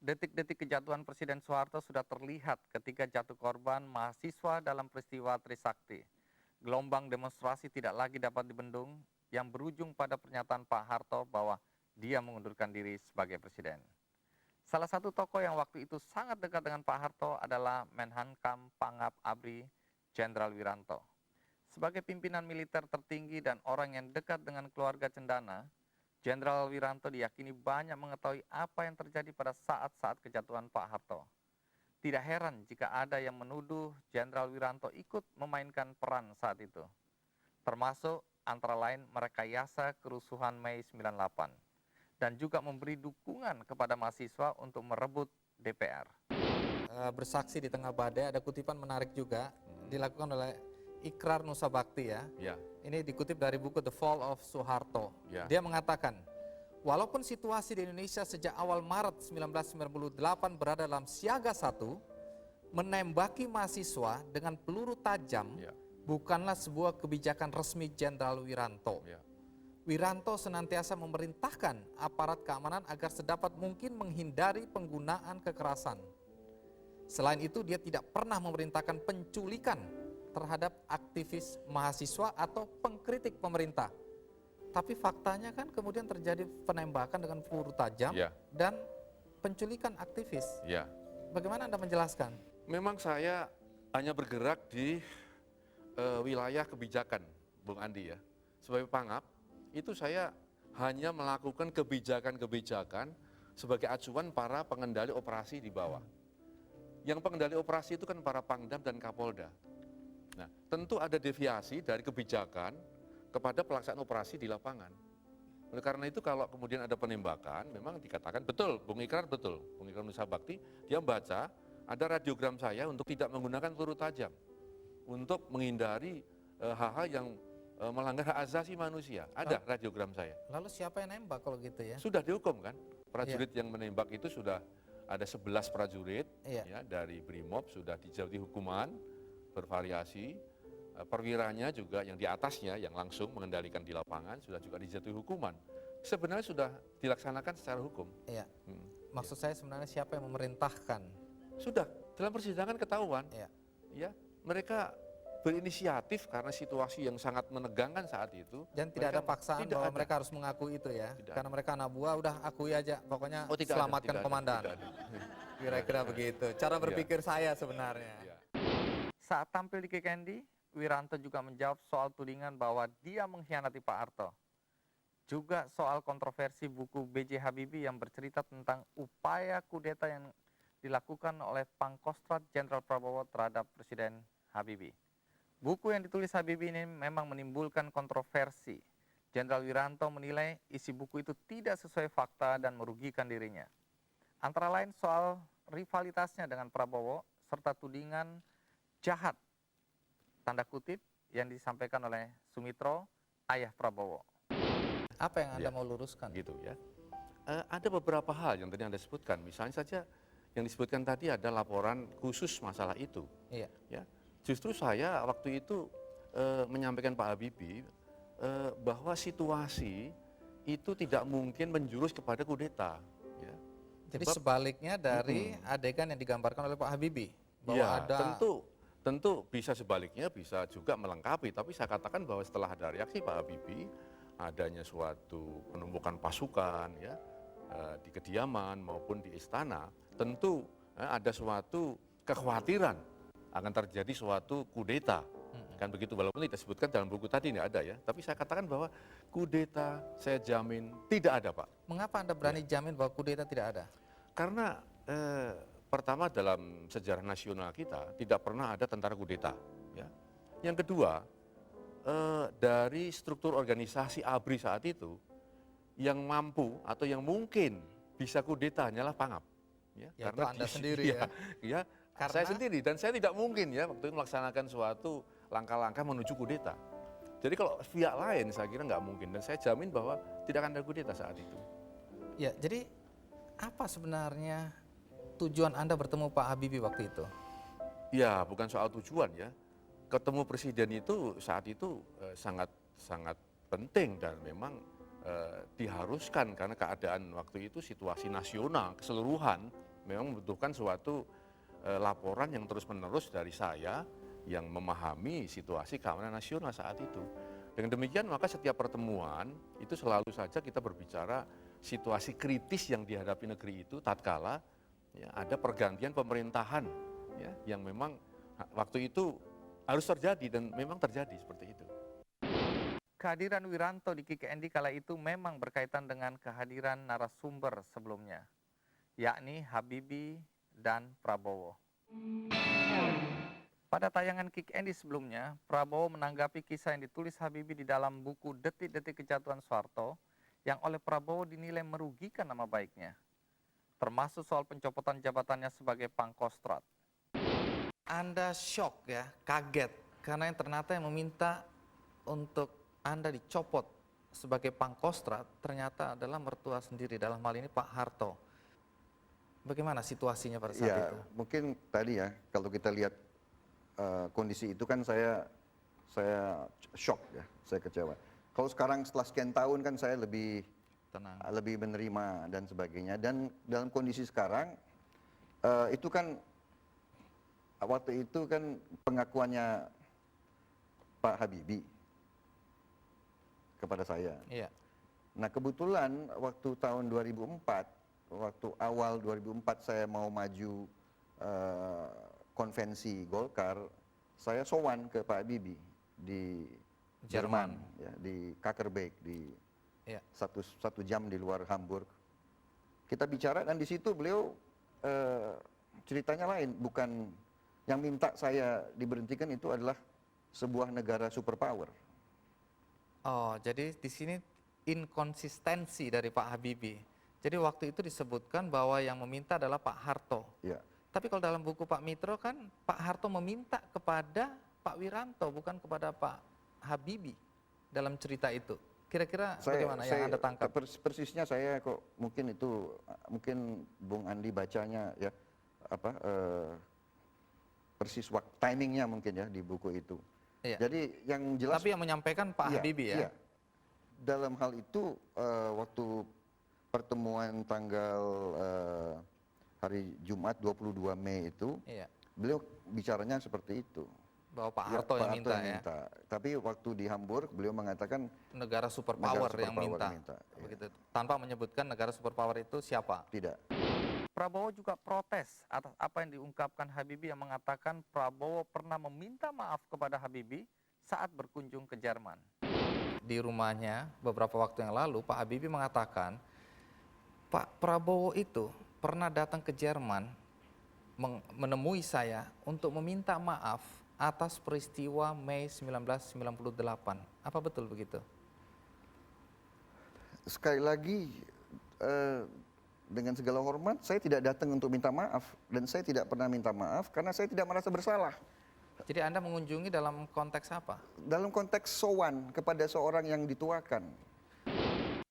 Detik-detik kejatuhan Presiden Soeharto sudah terlihat ketika jatuh korban mahasiswa dalam peristiwa Trisakti. Gelombang demonstrasi tidak lagi dapat dibendung yang berujung pada pernyataan Pak Harto bahwa dia mengundurkan diri sebagai presiden. Salah satu tokoh yang waktu itu sangat dekat dengan Pak Harto adalah Menhankam Pangap ABRI Jenderal Wiranto. Sebagai pimpinan militer tertinggi dan orang yang dekat dengan keluarga Cendana, Jenderal Wiranto diyakini banyak mengetahui apa yang terjadi pada saat-saat kejatuhan Pak Harto. Tidak heran jika ada yang menuduh Jenderal Wiranto ikut memainkan peran saat itu, termasuk antara lain merekayasa kerusuhan Mei 98 dan juga memberi dukungan kepada mahasiswa untuk merebut DPR. Bersaksi di tengah badai, ada kutipan menarik juga dilakukan oleh Ikrar Nusa Bakti ya. Ini dikutip dari buku The Fall of Soeharto. Dia mengatakan, walaupun situasi di Indonesia sejak awal Maret 1998 berada dalam siaga 1, menembaki mahasiswa dengan peluru tajam bukanlah sebuah kebijakan resmi Jenderal Wiranto. Wiranto senantiasa memerintahkan aparat keamanan agar sedapat mungkin menghindari penggunaan kekerasan. Selain itu, dia tidak pernah memerintahkan penculikan terhadap aktivis mahasiswa atau pengkritik pemerintah. Tapi faktanya kan kemudian terjadi penembakan dengan peluru tajam dan penculikan aktivis. Bagaimana Anda menjelaskan? Memang saya hanya bergerak di wilayah kebijakan, Bung Andi ya. Sebagai Pangap, itu saya hanya melakukan kebijakan-kebijakan sebagai acuan para pengendali operasi di bawah. Yang pengendali operasi itu kan para Pangdam dan Kapolda. Nah, tentu ada deviasi dari kebijakan kepada pelaksanaan operasi di lapangan. Oleh karena itu kalau kemudian ada penembakan, memang dikatakan betul, Bung Ikrar betul, Bung Ikrar Nusa Bakti, dia membaca ada radiogram saya untuk tidak menggunakan peluru tajam, untuk menghindari hal-hal yang melanggar hak asasi manusia. Ada radiogram saya. Lalu siapa yang nembak kalau gitu ya? Sudah dihukum kan? Prajurit yang menembak itu sudah ada 11 prajurit ya, dari Brimob sudah dijatuhi hukuman bervariasi. Perwiranya juga yang di atasnya yang langsung mengendalikan di lapangan sudah juga dijatuhi hukuman. Sebenarnya sudah dilaksanakan secara hukum. Maksud saya sebenarnya siapa yang memerintahkan? Sudah dalam persidangan ketahuan. Ya, mereka berinisiatif karena situasi yang sangat menegangkan saat itu. Dan tidak ada paksaan bahwa mereka harus mengakui itu ya? Karena mereka anak buah, udah akui aja, pokoknya selamatkan komandan. Kira-kira begitu, cara berpikir saya sebenarnya. Saat tampil di Kikendi, Wiranto juga menjawab soal tudingan bahwa dia mengkhianati Pak Harto. Juga soal kontroversi buku B.J. Habibie yang bercerita tentang upaya kudeta yang dilakukan oleh Pangkostrat Jenderal Prabowo terhadap Presiden Habibie. Buku yang ditulis Habibie ini memang menimbulkan kontroversi. Jenderal Wiranto menilai isi buku itu tidak sesuai fakta dan merugikan dirinya. Antara lain soal rivalitasnya dengan Prabowo serta tudingan jahat, tanda kutip, yang disampaikan oleh Sumitro, ayah Prabowo. Apa yang Anda mau luruskan? Gitu ya. Ada beberapa hal yang tadi Anda sebutkan. Misalnya saja yang disebutkan tadi ada laporan khusus masalah itu. Ya. Justru saya waktu itu menyampaikan Pak Habibie bahwa situasi itu tidak mungkin menjurus kepada kudeta. Ya. Jadi sebaliknya dari adegan yang digambarkan oleh Pak Habibie. Bahwa ada... Tentu bisa sebaliknya, bisa juga melengkapi. Tapi saya katakan bahwa setelah ada reaksi Pak Habibie, adanya suatu penumpukan pasukan ya di kediaman maupun di istana, tentu ada suatu kekhawatiran akan terjadi suatu kudeta. Kan begitu, walaupun tidak disebutkan dalam buku tadi ini ada ya. Tapi saya katakan bahwa kudeta saya jamin tidak ada, Pak. Mengapa Anda berani jamin bahwa kudeta tidak ada? Karena pertama dalam sejarah nasional kita tidak pernah ada tentara kudeta. Ya. Yang kedua, dari struktur organisasi ABRI saat itu, yang mampu atau yang mungkin bisa kudeta hanyalah Pangap. Ya, karena Anda sendiri ya. Karena saya sendiri, dan saya tidak mungkin ya waktu itu melaksanakan suatu langkah-langkah menuju kudeta. Jadi kalau pihak lain saya kira nggak mungkin, dan saya jamin bahwa tidak akan ada kudeta saat itu. Ya, jadi apa sebenarnya tujuan Anda bertemu Pak Habibie waktu itu? Ya, bukan soal tujuan ya. Ketemu presiden itu saat itu sangat penting dan memang diharuskan karena keadaan waktu itu situasi nasional keseluruhan memang membutuhkan suatu laporan yang terus-menerus dari saya yang memahami situasi keamanan nasional saat itu. Dengan demikian maka setiap pertemuan itu selalu saja kita berbicara situasi kritis yang dihadapi negeri itu tatkala ya, ada pergantian pemerintahan ya, yang memang waktu itu harus terjadi dan memang terjadi seperti itu. Kehadiran Wiranto di KKND kala itu memang berkaitan dengan kehadiran narasumber sebelumnya, yakni Habibie dan Prabowo. Pada tayangan KKND sebelumnya, Prabowo menanggapi kisah yang ditulis Habibie di dalam buku Detik-Detik Kejatuhan Soeharto yang oleh Prabowo dinilai merugikan nama baiknya, termasuk soal pencopotan jabatannya sebagai Pangkostrat. Anda shock ya, kaget, karena yang ternyata yang meminta untuk Anda dicopot sebagai Pangkostrat ternyata adalah mertua sendiri, dalam hal ini Pak Harto. Bagaimana situasinya pada saat Ya, itu? mungkin tadi ya, kalau kita lihat kondisi itu kan saya shock ya, saya kecewa. Kalau sekarang setelah sekian tahun kan saya Tenang. lebih menerima dan sebagainya. Dan dalam kondisi sekarang itu kan waktu itu kan pengakuannya Pak Habibie kepada saya. Iya. Nah kebetulan waktu tahun 2004, waktu awal 2004 saya mau maju konvensi Golkar, saya sowan ke Pak Habibie di Jerman, ya, di Kakerbeek, di Iya. satu jam di luar Hamburg. Kita bicara dan di situ beliau ceritanya lain, bukan yang minta saya diberhentikan itu adalah sebuah negara superpower. Oh, jadi di sini inkonsistensi dari Pak Habibie. Jadi waktu itu disebutkan bahwa yang meminta adalah Pak Harto. Ya. Tapi kalau dalam buku Pak Mitro kan Pak Harto meminta kepada Pak Wiranto, bukan kepada Pak Habibie dalam cerita itu. Kira-kira bagaimana yang Anda tangkap? Persisnya saya kok mungkin itu, mungkin Bung Andi bacanya ya, persis waktu timingnya mungkin ya di buku itu. Iya. Jadi yang jelas. Tapi yang menyampaikan Pak Iya, Habibie ya? iya. Dalam hal itu waktu pertemuan tanggal hari Jumat 22 Mei itu, Iya. beliau bicaranya seperti itu. Bahwa Pak Ya, Harto Pak yang Harto minta ya? Tapi waktu di Hamburg beliau mengatakan Negara superpower negara yang superpower minta. ya. Begitu. Tanpa menyebutkan negara superpower itu siapa? Tidak. Prabowo juga protes atas apa yang diungkapkan Habibie yang mengatakan Prabowo pernah meminta maaf kepada Habibie saat berkunjung ke Jerman. Di rumahnya beberapa waktu yang lalu Pak Habibie mengatakan Pak Prabowo itu pernah datang ke Jerman menemui saya untuk meminta maaf atas peristiwa Mei 1998. Apa betul begitu? Sekali lagi dengan segala hormat, saya tidak datang untuk minta maaf dan saya tidak pernah minta maaf karena saya tidak merasa bersalah. Jadi Anda mengunjungi dalam konteks apa? Dalam konteks sowan kepada seorang yang dituakan.